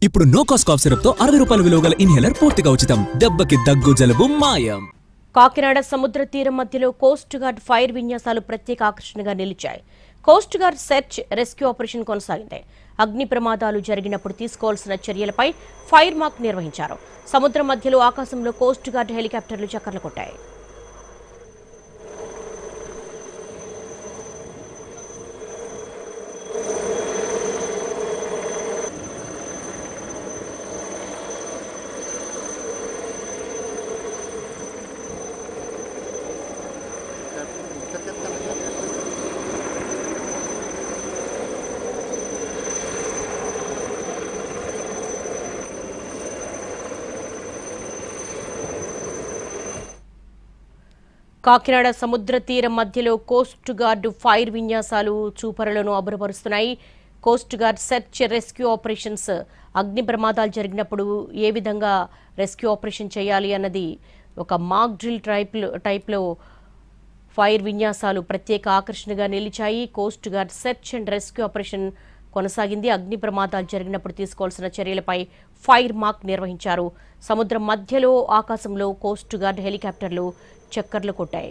ఇప్పుడు no cost cough syrup తో 60 రూపాయల విలువ గల ఇన్హేలర్ పూర్తిగా ఉచితం. దెబ్బకి దగ్గు జలుబు మాయం. కాకినాడ సముద్ర తీరం మధ్యలో కోస్ట్ గార్డ్ ఫైర్ విన్యాసాలు ప్రత్యేక ఆకర్షణగా నిలిచాయి. Coast guard search rescue operation కొనసాగింది. అగ్ని ప్రమాదాలు జరిగినప్పుడు తీసుకోవాల్సిన చర్యలపై ఫైర్ మాక్ నిర్వహించారు. సముద్రం మధ్యలో ఆకాశంలో కోస్ట్ గార్డ్ హెలికాప్టర్లు చక్కర్లు కొట్టాయి. కాకినాడ సముద్ర తీరం మధ్యలో కోస్ట్ గార్డ్ ఫైర్ విన్యాసాలు చూపరులను అబ్బురపరుస్తున్నాయి. Coast guard search rescue operations అగ్ని ప్రమాదాలు జరిగినప్పుడు ఏ విధంగా రెస్క్యూ ఆపరేషన్ చేయాలి అన్నది ఒక మాక్ డ్రిల్ టైప్లో ఫైర్ విన్యాసాలు ప్రత్యేక ఆకర్షణగా నిలిచాయి. Coast guard search and rescue operation కొనసాగింది. అగ్ని ప్రమాదాలు జరిగినప్పుడు తీసుకోవాల్సిన చర్యలపై ఫైర్ మాక్ నిర్వహించారు. సముద్రం మధ్యలో ఆకాశంలో కోస్ట్ గార్డ్ హెలికాప్టర్లు చక్కర్లు కొట్టాయి.